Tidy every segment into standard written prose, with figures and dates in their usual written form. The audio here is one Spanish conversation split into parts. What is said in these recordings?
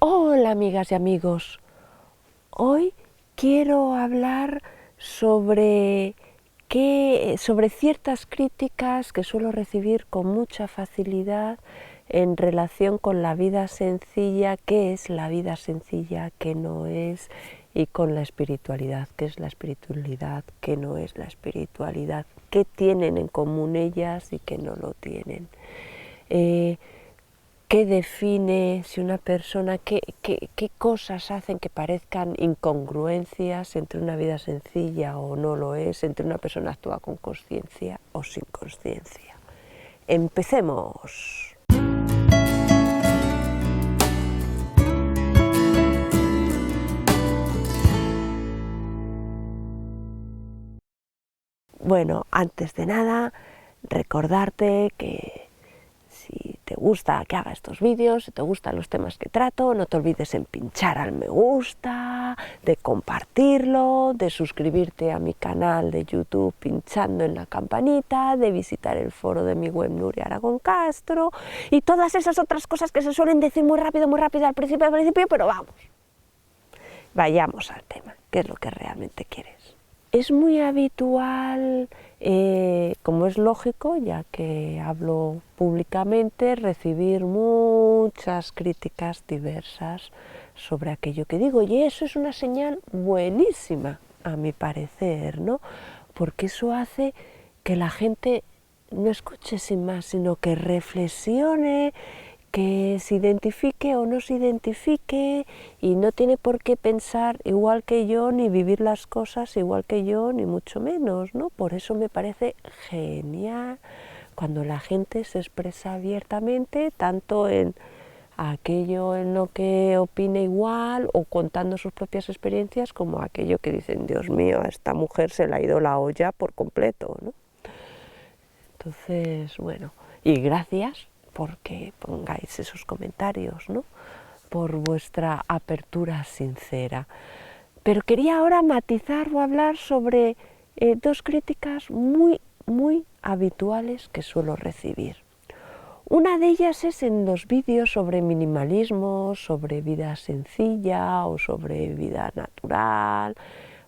Hola amigas y amigos, hoy quiero hablar sobre ciertas críticas que suelo recibir con mucha facilidad en relación con la vida sencilla, qué es la vida sencilla, qué no es, y con la espiritualidad, qué es la espiritualidad, qué no es la espiritualidad, qué tienen en común ellas y qué no lo tienen. ¿Qué define si una persona, qué cosas hacen que parezcan incongruencias entre una vida sencilla o no lo es, entre una persona actúa con consciencia o sin consciencia? ¡Empecemos! Bueno, antes de nada, recordarte que si te gusta que haga estos vídeos, si te gustan los temas que trato, no te olvides en pinchar al me gusta, de compartirlo, de suscribirte a mi canal de YouTube pinchando en la campanita, de visitar el foro de mi web Nuria Aragón Castro y todas esas otras cosas que se suelen decir muy rápido al principio, pero vamos, vayamos al tema, ¿qué es lo que realmente quieres? Es muy habitual, como es lógico, ya que hablo públicamente, recibir muchas críticas diversas sobre aquello que digo, y eso es una señal buenísima, a mi parecer, ¿no? Porque eso hace que la gente no escuche sin más, sino que reflexione, que se identifique o no se identifique, y no tiene por qué pensar igual que yo, ni vivir las cosas igual que yo, ni mucho menos, ¿no? Por eso me parece genial cuando la gente se expresa abiertamente, tanto en aquello en lo que opina igual o contando sus propias experiencias, como aquello que dicen, Dios mío, a esta mujer se le ha ido la olla por completo, ¿no? Entonces, bueno, y gracias porque pongáis esos comentarios, ¿no? Por vuestra apertura sincera. Pero quería ahora matizar o hablar sobre dos críticas muy habituales que suelo recibir. Una de ellas es en los vídeos sobre minimalismo, sobre vida sencilla o sobre vida natural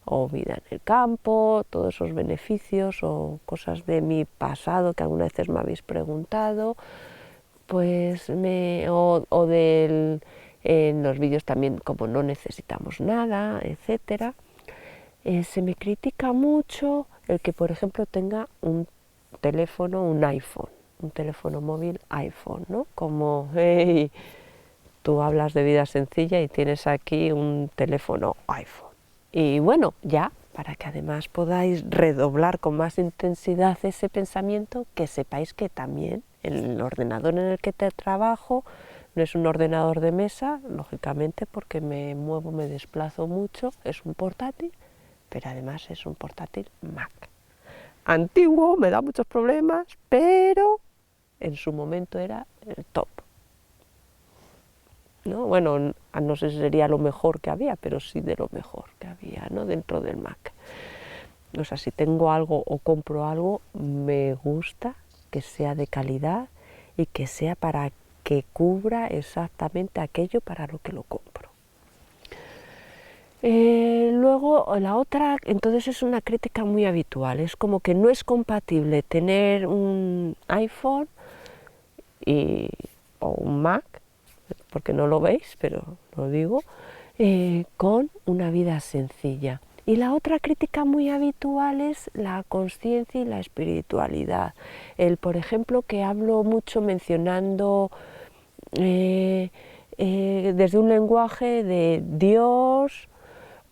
o vida en el campo, todos esos beneficios o cosas de mi pasado que algunas veces me habéis preguntado, pues en los vídeos también como no necesitamos nada, etcétera. Se me critica mucho el que, por ejemplo, tenga un teléfono, un iPhone, un teléfono móvil iPhone, ¿no? Como, hey, tú hablas de vida sencilla y tienes aquí un teléfono iPhone. Y bueno, ya, para que además podáis redoblar con más intensidad ese pensamiento, que sepáis que también el ordenador en el que te trabajo no es un ordenador de mesa, lógicamente, porque me muevo, me desplazo mucho, es un portátil, pero además es un portátil Mac. Antiguo, me da muchos problemas, pero en su momento era el top, ¿no? Bueno, no sé si sería lo mejor que había, pero sí de lo mejor que había, ¿no? Dentro del Mac. O sea, si tengo algo o compro algo, me gusta que sea de calidad y que sea para que cubra exactamente aquello para lo que lo compro. Luego la otra, entonces, es una crítica muy habitual, es como que no es compatible tener un iPhone o un Mac, porque no lo veis, pero lo digo, con una vida sencilla. Y la otra crítica muy habitual es la consciencia y la espiritualidad. Por ejemplo, que hablo mucho mencionando desde un lenguaje de Dios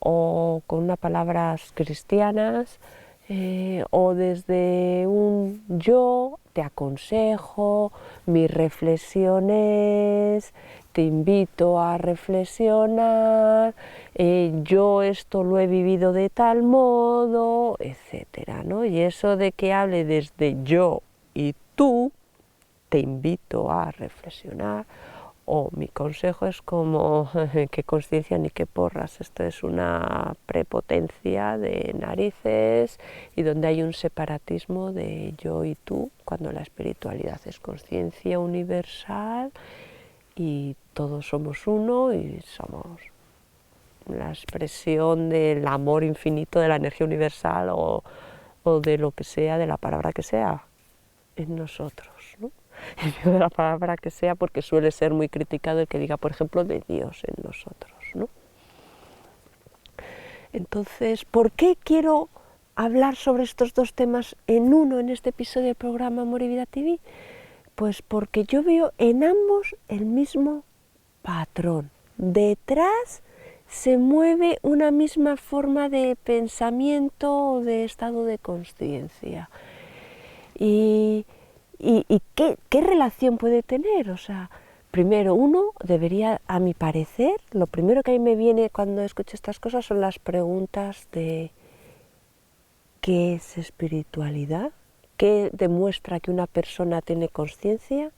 o con unas palabras cristianas, o desde un yo te aconsejo, mis reflexiones, te invito a reflexionar, yo esto lo he vivido de tal modo, etcétera, ¿no? Y eso de que hable desde yo y tú, te invito a reflexionar, o mi consejo es como, qué conciencia ni qué porras, esto es una prepotencia de narices y donde hay un separatismo de yo y tú, cuando la espiritualidad es conciencia universal y todos somos uno y somos la expresión del amor infinito, de la energía universal o de lo que sea, de la palabra que sea, en nosotros, ¿no? Y digo de la palabra que sea porque suele ser muy criticado el que diga, por ejemplo, de Dios en nosotros, ¿no? Entonces, ¿por qué quiero hablar sobre estos dos temas en uno en este episodio del programa Amor y Vida TV? Pues porque yo veo en ambos el mismo patrón. Detrás se mueve una misma forma de pensamiento o de estado de consciencia. ¿Y qué relación puede tener? O sea, primero, uno debería, a mi parecer, lo primero que a mí me viene cuando escucho estas cosas son las preguntas de ¿qué es espiritualidad? ¿Qué demuestra que una persona tiene consciencia?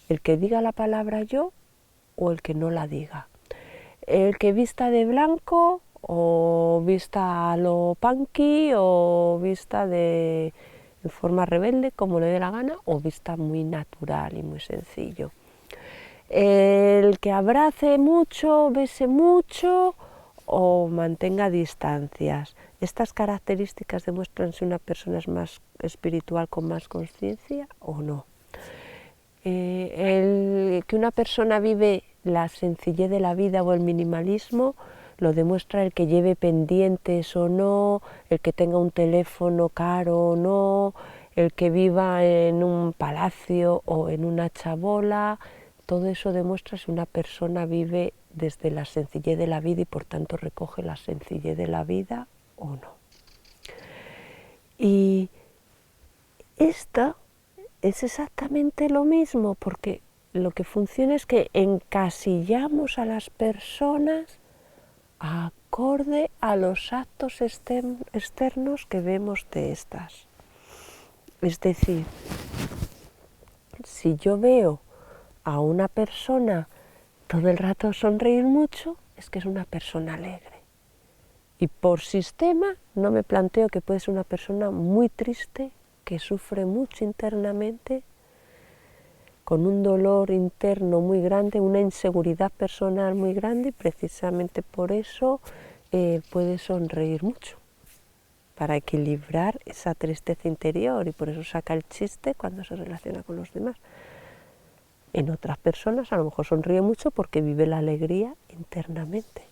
¿El que diga la palabra yo o el que no la diga? ¿El que vista de blanco o vista a lo punky o vista en forma rebelde, como le dé la gana, o vista muy natural y muy sencillo? ¿El que abrace mucho, bese mucho o mantenga distancias? ¿Estas características demuestran si una persona es más espiritual con más conciencia o no? El que una persona vive la sencillez de la vida o el minimalismo lo demuestra el que lleve pendientes o no, el que tenga un teléfono caro o no, el que viva en un palacio o en una chabola. Todo eso demuestra si una persona vive desde la sencillez de la vida y por tanto recoge la sencillez de la vida o no. Y esta es exactamente lo mismo, porque lo que funciona es que encasillamos a las personas acorde a los actos externos que vemos de estas. Es decir, si yo veo a una persona todo el rato sonreír mucho, es que es una persona alegre. Y por sistema no me planteo que puede ser una persona muy triste, que sufre mucho internamente, con un dolor interno muy grande, una inseguridad personal muy grande, y precisamente por eso puede sonreír mucho, para equilibrar esa tristeza interior, y por eso saca el chiste cuando se relaciona con los demás. En otras personas a lo mejor sonríe mucho porque vive la alegría internamente.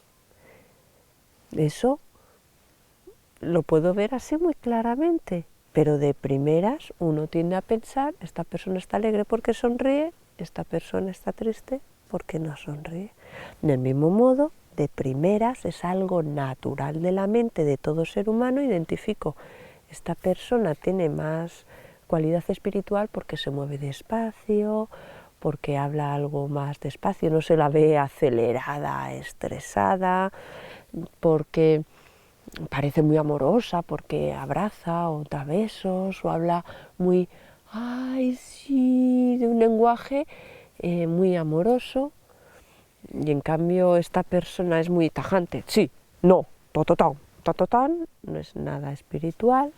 Eso lo puedo ver así muy claramente. Pero de primeras uno tiende a pensar, esta persona está alegre porque sonríe, esta persona está triste porque no sonríe. Del mismo modo, de primeras es algo natural de la mente de todo ser humano, identifico, esta persona tiene más cualidad espiritual porque se mueve despacio, porque habla algo más despacio, no se la ve acelerada, estresada, porque parece muy amorosa porque abraza o da besos o habla muy, ay sí, de un lenguaje muy amoroso, y en cambio esta persona es muy tajante, sí, no, tototán, no es nada espiritual.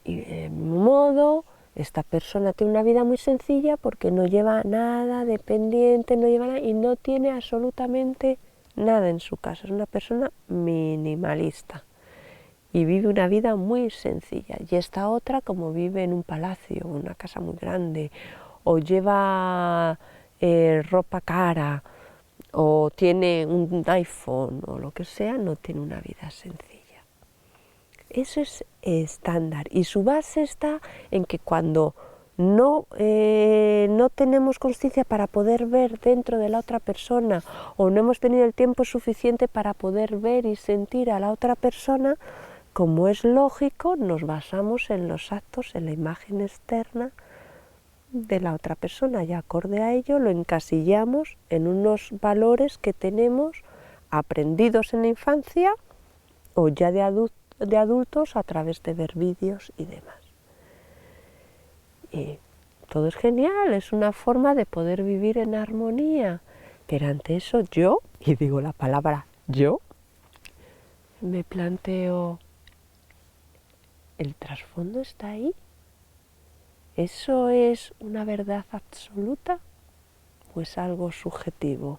Y de modo, esta persona tiene una vida muy sencilla porque no lleva nada de pendiente, no lleva nada y no tiene absolutamente nada en su casa, es una persona minimalista y vive una vida muy sencilla. Y esta otra, como vive en un palacio, una casa muy grande, o lleva ropa cara, o tiene un iPhone, o lo que sea, no tiene una vida sencilla. Eso es estándar, y su base está en que cuando no tenemos conciencia para poder ver dentro de la otra persona, o no hemos tenido el tiempo suficiente para poder ver y sentir a la otra persona, como es lógico, nos basamos en los actos, en la imagen externa de la otra persona, y acorde a ello lo encasillamos en unos valores que tenemos aprendidos en la infancia o ya de adultos a través de ver vídeos y demás. Y todo es genial, es una forma de poder vivir en armonía, pero ante eso yo, y digo la palabra yo, me planteo, ¿el trasfondo está ahí? ¿Eso es una verdad absoluta? o es algo subjetivo?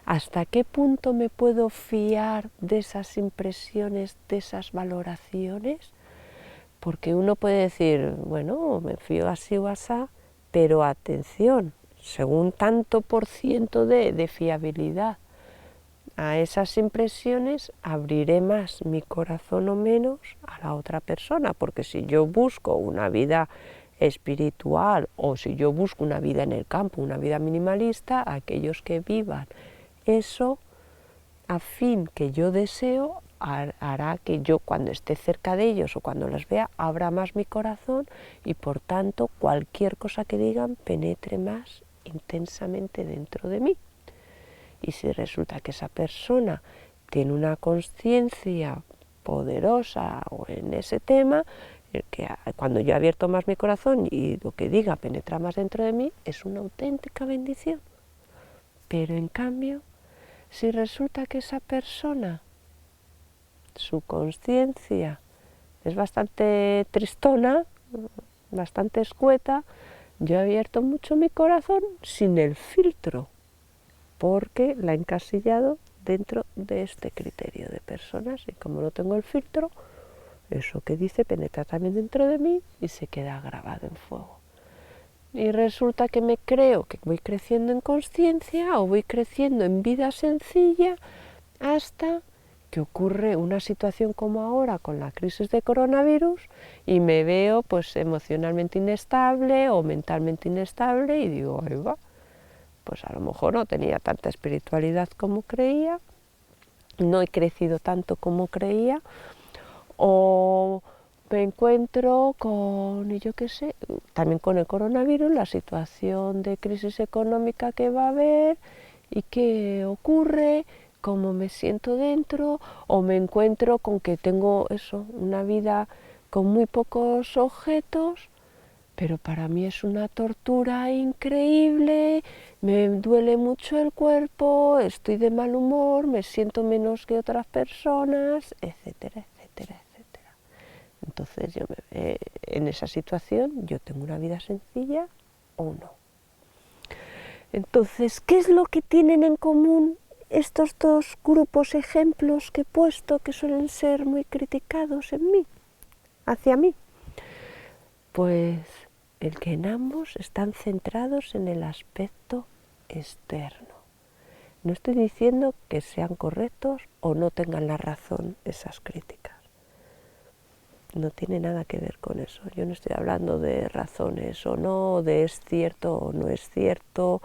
¿Hasta qué punto me puedo fiar de esas impresiones, de esas valoraciones? Porque uno puede decir, bueno, me fío así o asá, pero atención, según tanto por ciento de fiabilidad a esas impresiones, abriré más mi corazón o menos a la otra persona, porque si yo busco una vida espiritual o si yo busco una vida en el campo, una vida minimalista, aquellos que vivan eso, a fin que yo deseo, hará que yo cuando esté cerca de ellos o cuando los vea, abra más mi corazón y por tanto cualquier cosa que digan penetre más intensamente dentro de mí. Y si resulta que esa persona tiene una conciencia poderosa o en ese tema, que cuando yo he abierto más mi corazón y lo que diga penetra más dentro de mí, es una auténtica bendición. Pero en cambio, si resulta que esa persona, su conciencia es bastante tristona, bastante escueta, yo he abierto mucho mi corazón sin el filtro, porque la he encasillado dentro de este criterio de personas y como no tengo el filtro, eso que dice penetra también dentro de mí y se queda grabado en fuego. Y resulta que me creo que voy creciendo en conciencia o voy creciendo en vida sencilla hasta que ocurre una situación como ahora con la crisis de coronavirus y me veo pues emocionalmente inestable o mentalmente inestable y digo, ahí va, pues a lo mejor no tenía tanta espiritualidad como creía, no he crecido tanto como creía, o me encuentro con, yo qué sé, también con el coronavirus, la situación de crisis económica que va a haber y qué ocurre, cómo me siento dentro, o me encuentro con que tengo eso, una vida con muy pocos objetos, pero para mí es una tortura increíble, me duele mucho el cuerpo, estoy de mal humor, me siento menos que otras personas, etcétera, etcétera, etcétera. Entonces en esa situación yo tengo una vida sencilla o no. Entonces, ¿qué es lo que tienen en común estos dos grupos ejemplos que he puesto que suelen ser muy criticados en mí, hacia mí? Pues el que en ambos están centrados en el aspecto externo. No estoy diciendo que sean correctos o no tengan la razón esas críticas. No tiene nada que ver con eso. Yo no estoy hablando de razones o no, de es cierto o no es cierto,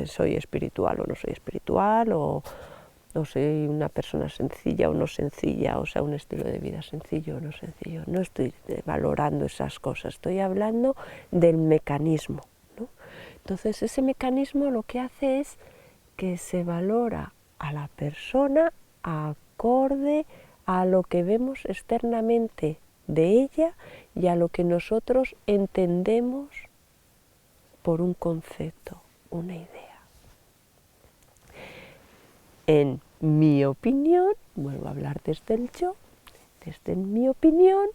soy espiritual o no soy espiritual, o soy una persona sencilla o no sencilla, o sea, un estilo de vida sencillo o no sencillo. No estoy valorando esas cosas, estoy hablando del mecanismo, ¿no? Entonces, ese mecanismo lo que hace es que se valora a la persona acorde a lo que vemos externamente de ella y a lo que nosotros entendemos por un concepto, una idea. En mi opinión, vuelvo a hablar desde el yo, desde mi opinión,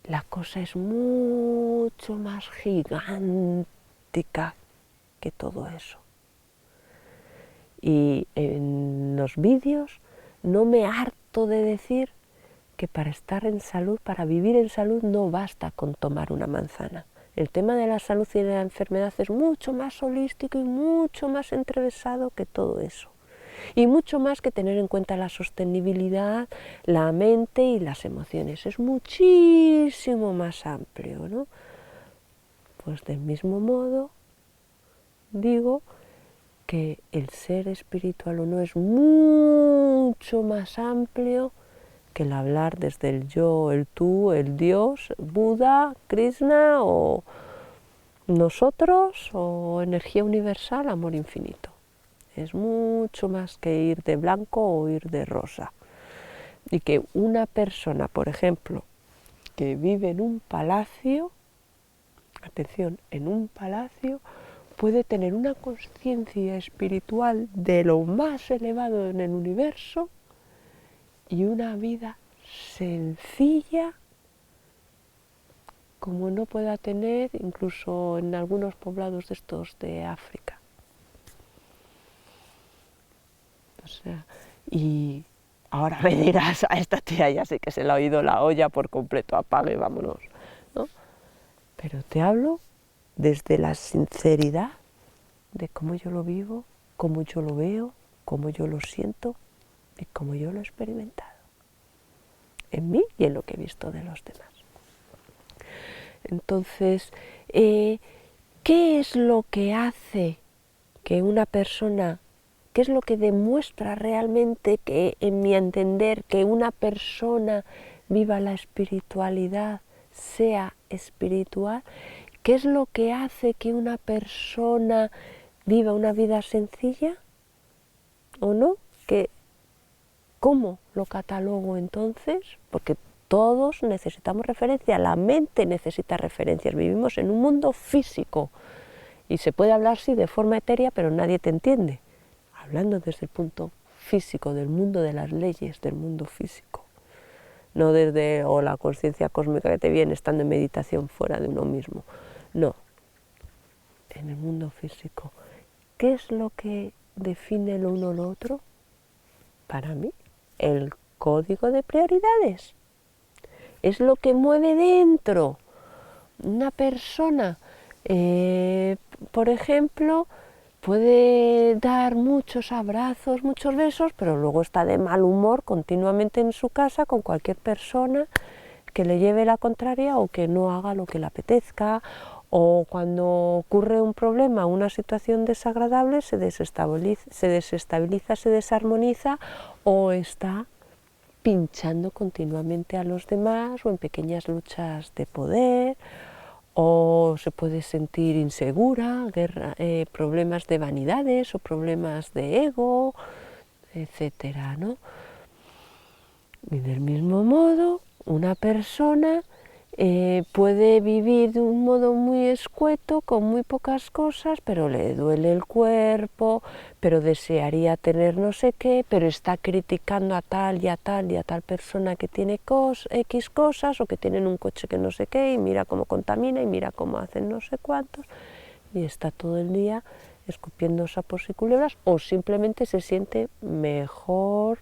la cosa es mucho más gigántica que todo eso. Y en los vídeos no me harto de decir que para estar en salud, para vivir en salud, no basta con tomar una manzana. El tema de la salud y de la enfermedad es mucho más holístico y mucho más entrevesado que todo eso. Y mucho más que tener en cuenta la sostenibilidad, la mente y las emociones. Es muchísimo más amplio, ¿no? Pues del mismo modo, digo que el ser espiritual o no es mucho más amplio que el hablar desde el yo, el tú, el Dios, Buda, Krishna o nosotros o energía universal, amor infinito. Es mucho más que ir de blanco o ir de rosa. Y que una persona, por ejemplo, que vive en un palacio, atención, en un palacio, puede tener una conciencia espiritual de lo más elevado en el universo y una vida sencilla como no pueda tener incluso en algunos poblados de estos de África. O sea, y ahora me dirás, a esta tía ya sé que se le ha oído la olla por completo, apague, vámonos, ¿no? Pero te hablo desde la sinceridad de cómo yo lo vivo, cómo yo lo veo, cómo yo lo siento y cómo yo lo he experimentado, en mí y en lo que he visto de los demás. Entonces, ¿qué es lo que hace que una persona, qué es lo que demuestra realmente que, en mi entender, que una persona viva la espiritualidad, sea espiritual? ¿Qué es lo que hace que una persona viva una vida sencilla o no? ¿Cómo lo catalogo entonces? Porque todos necesitamos referencia, la mente necesita referencias, vivimos en un mundo físico y se puede hablar sí de forma etérea, pero nadie te entiende, hablando desde el punto físico, del mundo de las leyes, del mundo físico, no desde la conciencia cósmica que te viene estando en meditación fuera de uno mismo, no, en el mundo físico. ¿Qué es lo que define lo uno lo otro? Para mí, el código de prioridades. Es lo que mueve dentro una persona. Por ejemplo, puede dar muchos abrazos, muchos besos, pero luego está de mal humor continuamente en su casa con cualquier persona que le lleve la contraria o que no haga lo que le apetezca, o cuando ocurre un problema, una situación desagradable, se desestabiliza, se desarmoniza o está pinchando continuamente a los demás o en pequeñas luchas de poder, o se puede sentir insegura, problemas de vanidades o problemas de ego, etcétera, ¿no? Y del mismo modo, una persona puede vivir de un modo muy escueto, con muy pocas cosas, pero le duele el cuerpo, pero desearía tener no sé qué, pero está criticando a tal y a tal y a tal persona que tiene X cosas, o que tienen un coche que no sé qué, y mira cómo contamina, y mira cómo hacen no sé cuántos, y está todo el día escupiendo sapos y culebras, o simplemente se siente mejor,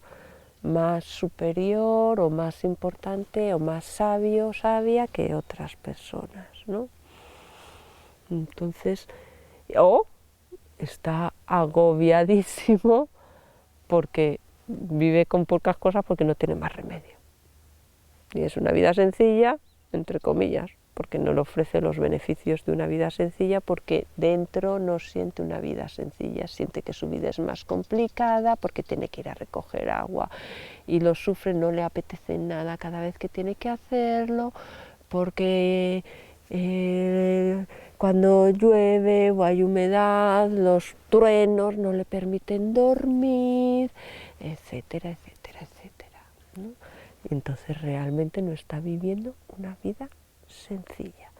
más superior o más importante o más sabio o sabia que otras personas, ¿no? Entonces, o está agobiadísimo porque vive con pocas cosas porque no tiene más remedio. Y es una vida sencilla, entre comillas, porque no le ofrece los beneficios de una vida sencilla, porque dentro no siente una vida sencilla, siente que su vida es más complicada, porque tiene que ir a recoger agua y lo sufre, no le apetece nada cada vez que tiene que hacerlo, porque cuando llueve o hay humedad, los truenos no le permiten dormir, etcétera, etcétera, etcétera, ¿no? Y entonces realmente no está viviendo una vida sencilla.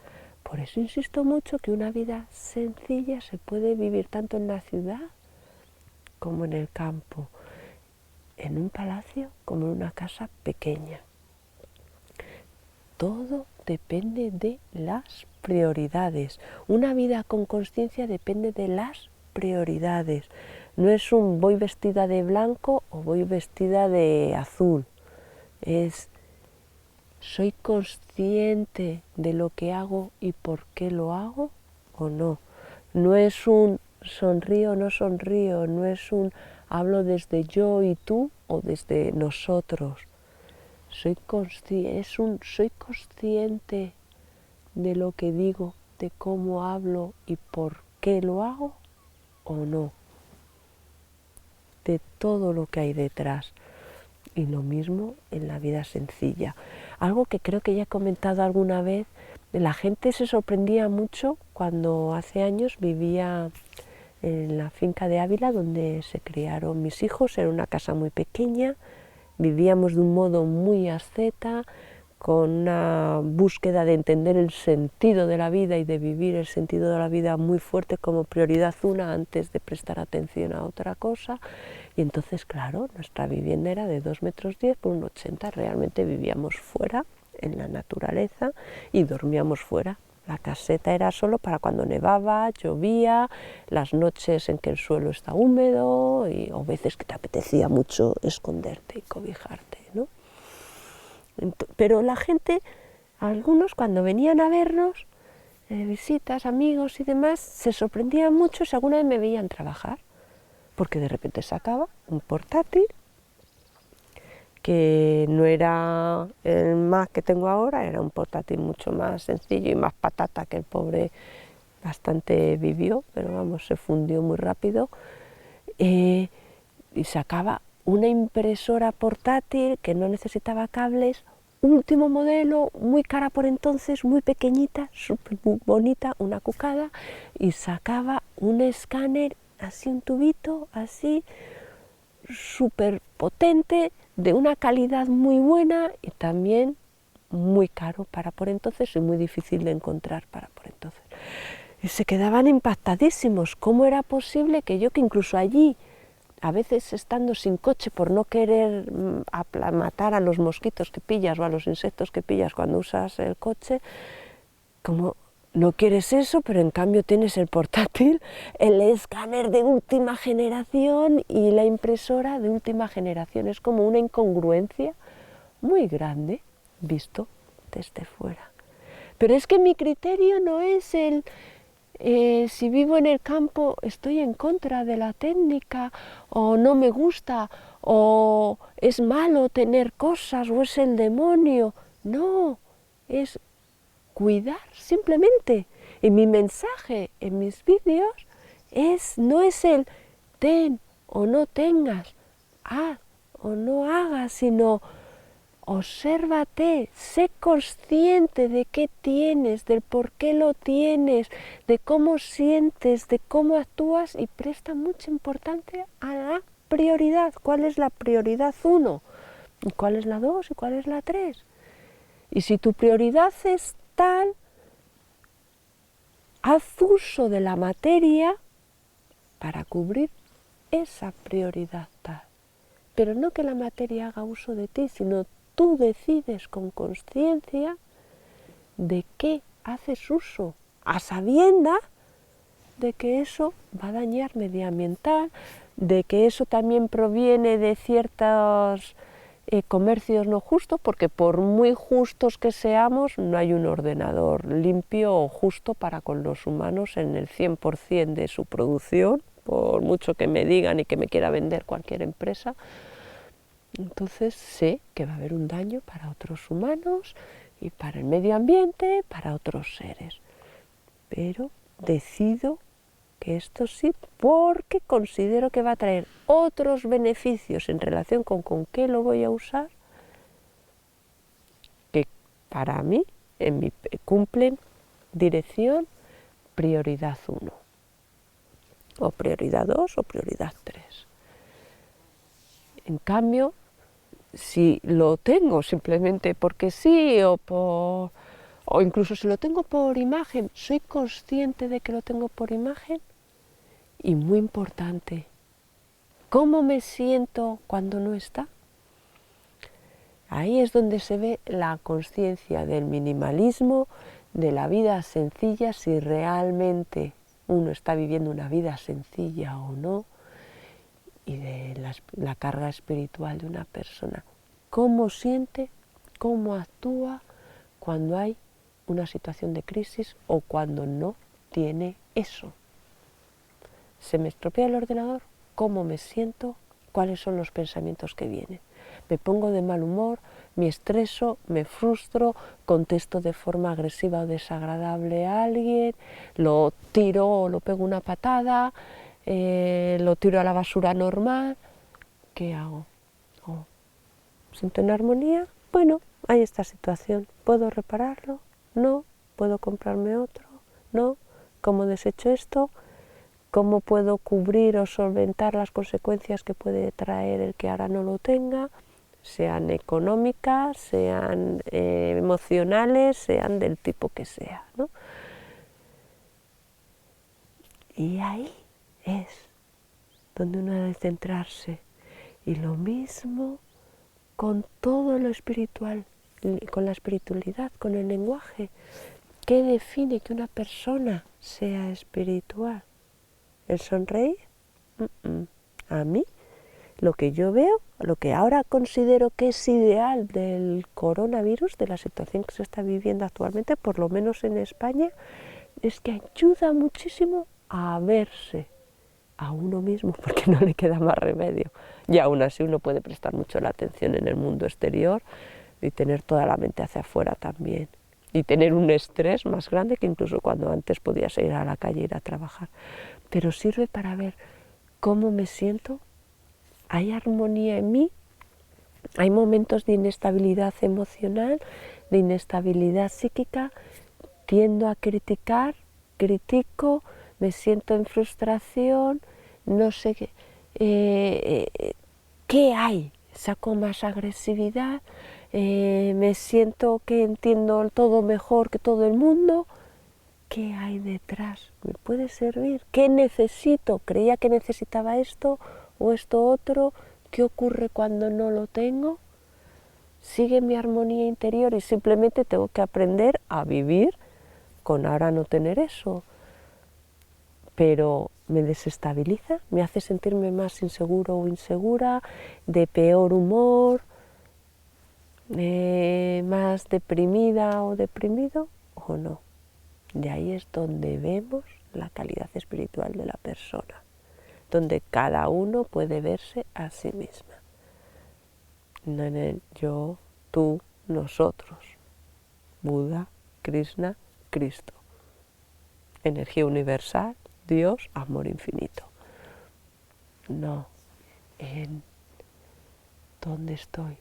Por eso insisto mucho que una vida sencilla se puede vivir tanto en la ciudad como en el campo, en un palacio como en una casa pequeña. Todo depende de las prioridades. Una vida con conciencia depende de las prioridades. No es un voy vestida de blanco o voy vestida de azul. Es ¿soy consciente de lo que hago y por qué lo hago o no? No es un sonrío o no sonrío, no es un hablo desde yo y tú o desde nosotros. Soy consciente de lo que digo, de cómo hablo y por qué lo hago o no. De todo lo que hay detrás. Y lo mismo en la vida sencilla. Algo que creo que ya he comentado alguna vez, la gente se sorprendía mucho cuando hace años vivía en la finca de Ávila donde se criaron mis hijos, era una casa muy pequeña, vivíamos de un modo muy asceta, con una búsqueda de entender el sentido de la vida y de vivir el sentido de la vida muy fuerte como prioridad una antes de prestar atención a otra cosa. Y entonces, claro, nuestra vivienda era de 2,10 m por 1,80 m, realmente vivíamos fuera, en la naturaleza y dormíamos fuera. La caseta era solo para cuando nevaba, llovía, las noches en que el suelo está húmedo o veces que te apetecía mucho esconderte y cobijarte, ¿no? Pero la gente, algunos cuando venían a vernos, visitas, amigos y demás, se sorprendían mucho si alguna vez me veían trabajar, porque de repente sacaba un portátil que no era el Mac que tengo ahora, era un portátil mucho más sencillo y más patata, que el pobre bastante vivió, pero vamos, se fundió muy rápido, y sacaba una impresora portátil que no necesitaba cables, último modelo, muy cara por entonces, muy pequeñita, súper bonita, una cucada, y sacaba un escáner, así un tubito, así, súper potente, de una calidad muy buena y también muy caro para por entonces y muy difícil de encontrar para por entonces. Y se quedaban impactadísimos, ¿cómo era posible que yo, que incluso allí, a veces estando sin coche por no querer matar a los mosquitos que pillas o a los insectos que pillas cuando usas el coche, como no quieres eso, pero en cambio tienes el portátil, el escáner de última generación y la impresora de última generación? Es como una incongruencia muy grande visto desde fuera. Pero es que mi criterio no es el si vivo en el campo estoy en contra de la técnica, o no me gusta, o es malo tener cosas, o es el demonio. No, es cuidar simplemente. Y mi mensaje en mis vídeos no es el ten o no tengas, haz o no hagas, sino obsérvate, sé consciente de qué tienes, del por qué lo tienes, de cómo sientes, de cómo actúas y presta mucha importancia a la prioridad. ¿Cuál es la prioridad 1? ¿Y cuál es la 2? ¿Y cuál es la 3? Y si tu prioridad es tal, haz uso de la materia para cubrir esa prioridad tal. Pero no que la materia haga uso de ti, sino tú decides con conciencia de qué haces uso, a sabiendas de que eso va a dañar medioambiental, de que eso también proviene de ciertos comercios no justos, porque por muy justos que seamos, no hay un ordenador limpio o justo para con los humanos en el 100% de su producción, por mucho que me digan y que me quiera vender cualquier empresa. Entonces sé que va a haber un daño para otros humanos y para el medio ambiente, para otros seres. Pero decido que esto sí, porque considero que va a traer otros beneficios en relación con qué lo voy a usar, que para mí cumplen dirección prioridad 1, o prioridad 2 o prioridad 3. En cambio, si lo tengo simplemente porque sí o incluso si lo tengo por imagen, soy consciente de que lo tengo por imagen. Y muy importante, ¿cómo me siento cuando no está? Ahí es donde se ve la conciencia del minimalismo, de la vida sencilla, si realmente uno está viviendo una vida sencilla o no, y de la carga espiritual de una persona. ¿Cómo siente, cómo actúa cuando hay una situación de crisis o cuando no tiene eso? ¿Se me estropea el ordenador? ¿Cómo me siento? ¿Cuáles son los pensamientos que vienen? ¿Me pongo de mal humor? ¿Me estreso? ¿Me frustro? ¿Contesto de forma agresiva o desagradable a alguien? ¿Lo tiro o lo pego una patada? ¿Lo tiro a la basura normal? ¿Qué hago? ¿Siento en armonía? Bueno, hay esta situación. ¿Puedo repararlo? No. ¿Puedo comprarme otro? No. ¿Cómo desecho esto? ¿Cómo puedo cubrir o solventar las consecuencias que puede traer el que ahora no lo tenga? Sean económicas, sean emocionales, sean del tipo que sea, ¿no? Y ahí es donde uno debe centrarse. Y lo mismo con todo lo espiritual. con la espiritualidad, con el lenguaje. ¿Qué define que una persona sea espiritual? ¿El sonreír? A mí, lo que yo veo, lo que ahora considero que es ideal del coronavirus, de la situación que se está viviendo actualmente, por lo menos en España, es que ayuda muchísimo a verse a uno mismo, porque no le queda más remedio. Y aún así uno puede prestar mucho la atención en el mundo exterior y tener toda la mente hacia afuera también. Y tener un estrés más grande que incluso cuando antes podías ir a la calle, ir a trabajar. Pero sirve para ver cómo me siento. Hay armonía en mí, hay momentos de inestabilidad emocional, de inestabilidad psíquica, tiendo a criticar, critico, me siento en frustración, no sé qué hay, saco más agresividad, me siento que entiendo todo mejor que todo el mundo. ¿Qué hay detrás? ¿Me puede servir? ¿Qué necesito? ¿Creía que necesitaba esto o esto otro? ¿Qué ocurre cuando no lo tengo? ¿Sigue mi armonía interior y simplemente tengo que aprender a vivir con ahora no tener eso? Pero me desestabiliza, me hace sentirme más inseguro o insegura, de peor humor, más deprimida o deprimido o no. De ahí es donde vemos la calidad espiritual de la persona, donde cada uno puede verse a sí misma. No en el yo, tú, nosotros. Buda, Krishna, Cristo. Energía universal, Dios, amor infinito. No, en dónde estoy,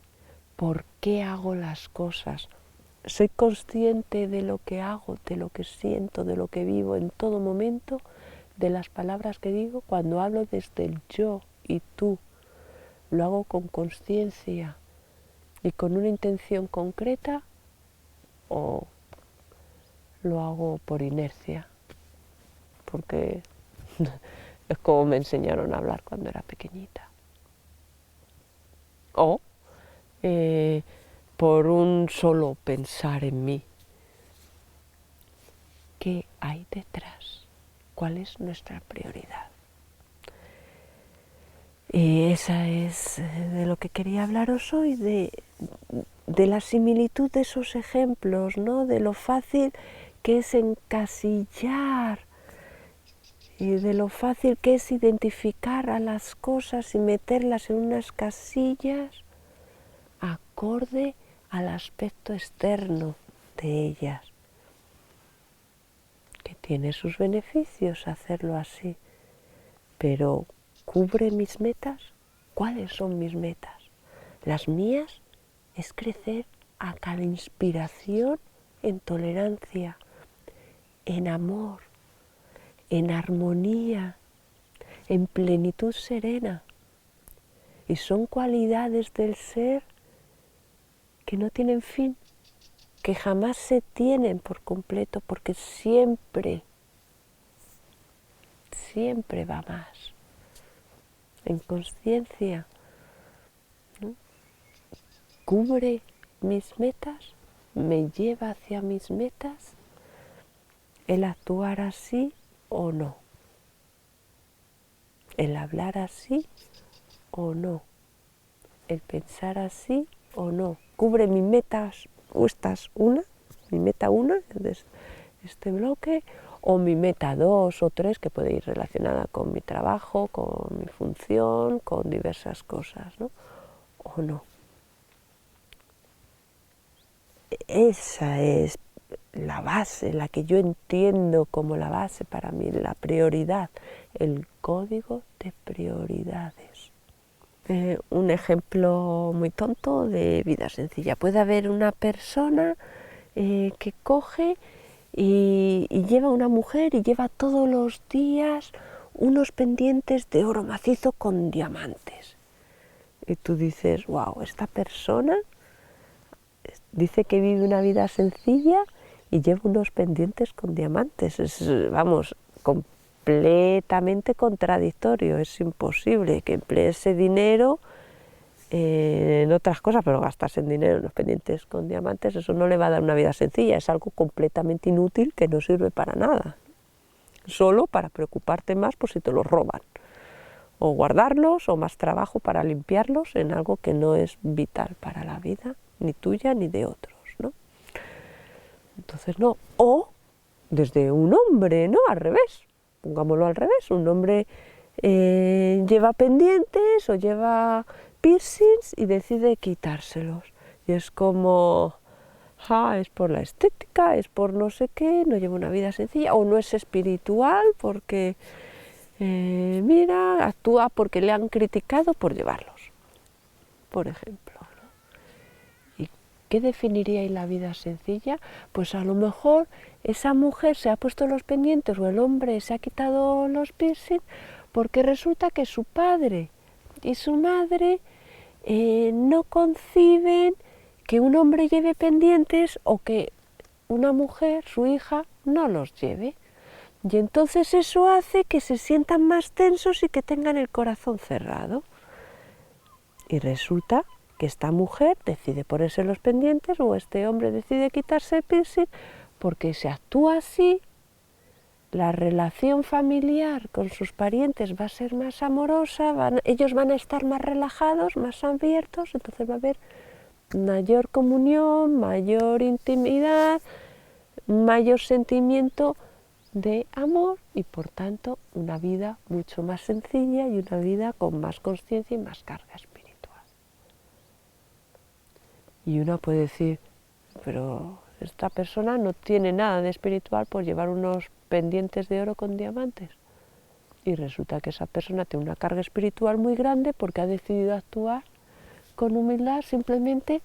por qué hago las cosas. Soy consciente de lo que hago, de lo que siento, de lo que vivo en todo momento, de las palabras que digo. Cuando hablo desde el yo y tú, lo hago con consciencia y con una intención concreta, o lo hago por inercia, porque es como me enseñaron a hablar cuando era pequeñita. O por un solo pensar en mí. ¿Qué hay detrás? ¿Cuál es nuestra prioridad? Y esa es de lo que quería hablaros hoy, de la similitud de esos ejemplos, ¿no? De lo fácil que es encasillar y de lo fácil que es identificar a las cosas y meterlas en unas casillas acorde al aspecto externo de ellas, que tiene sus beneficios hacerlo así, pero ¿cubre mis metas? ¿Cuáles son mis metas? Las mías es crecer a cada inspiración en tolerancia, en amor, en armonía, en plenitud serena. Y son cualidades del ser que no tienen fin, que jamás se tienen por completo, porque siempre va más. En conciencia, ¿no? Cubre mis metas, me lleva hacia mis metas, el actuar así o no, el hablar así o no, el pensar así o no. Cubre mis metas, mi meta 1, este bloque, o mi meta 2 o 3, que puede ir relacionada con mi trabajo, con mi función, con diversas cosas, ¿no? O no. Esa es la base, la que yo entiendo como la base para mí, la prioridad, el código de prioridades. Un ejemplo muy tonto de vida sencilla. Puede haber una persona que coge y lleva una mujer y lleva todos los días unos pendientes de oro macizo con diamantes. Y tú dices, wow, esta persona dice que vive una vida sencilla y lleva unos pendientes con diamantes. Es, vamos, completamente contradictorio. Es imposible que emplee ese dinero en otras cosas, pero gastarse en dinero en los pendientes con diamantes, eso no le va a dar una vida sencilla, es algo completamente inútil que no sirve para nada, solo para preocuparte más por si te los roban, o guardarlos, o más trabajo para limpiarlos en algo que no es vital para la vida, ni tuya ni de otros, ¿no? Entonces no, o desde un hombre, ¿no? Al revés, pongámoslo al revés, un hombre lleva pendientes o lleva piercings y decide quitárselos. Y es como, es por la estética, es por no sé qué, no lleva una vida sencilla, o no es espiritual porque, mira, actúa porque le han criticado por llevarlos, por ejemplo. ¿Y qué definiría ahí la vida sencilla? Pues a lo mejor esa mujer se ha puesto los pendientes o el hombre se ha quitado los piercings porque resulta que su padre y su madre no conciben que un hombre lleve pendientes o que una mujer, su hija, no los lleve. Y entonces eso hace que se sientan más tensos y que tengan el corazón cerrado. Y resulta que esta mujer decide ponerse los pendientes o este hombre decide quitarse el piercing porque se actúa así, la relación familiar con sus parientes va a ser más amorosa, ellos van a estar más relajados, más abiertos, entonces va a haber mayor comunión, mayor intimidad, mayor sentimiento de amor y por tanto una vida mucho más sencilla y una vida con más conciencia y más carga espiritual. Y uno puede decir, pero esta persona no tiene nada de espiritual por llevar unos pendientes de oro con diamantes. Y resulta que esa persona tiene una carga espiritual muy grande porque ha decidido actuar con humildad simplemente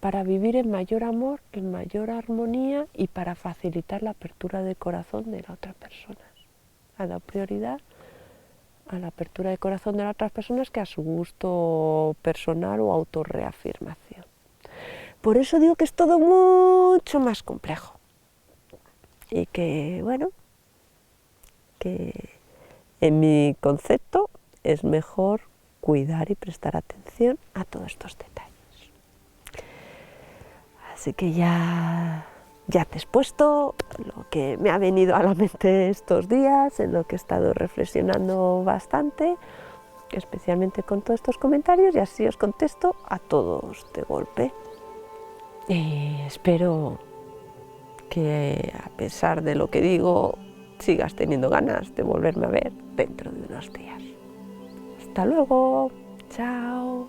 para vivir en mayor amor, en mayor armonía y para facilitar la apertura del corazón de la otra persona. Ha dado prioridad a la apertura de corazón de las otras personas que a su gusto personal o autorreafirmación. Por eso digo que es todo mucho más complejo y que, bueno, que en mi concepto es mejor cuidar y prestar atención a todos estos detalles. Así que ya te he expuesto lo que me ha venido a la mente estos días, en lo que he estado reflexionando bastante, especialmente con todos estos comentarios, y así os contesto a todos de golpe. Y espero que a pesar de lo que digo, sigas teniendo ganas de volverme a ver dentro de unos días. Hasta luego, chao.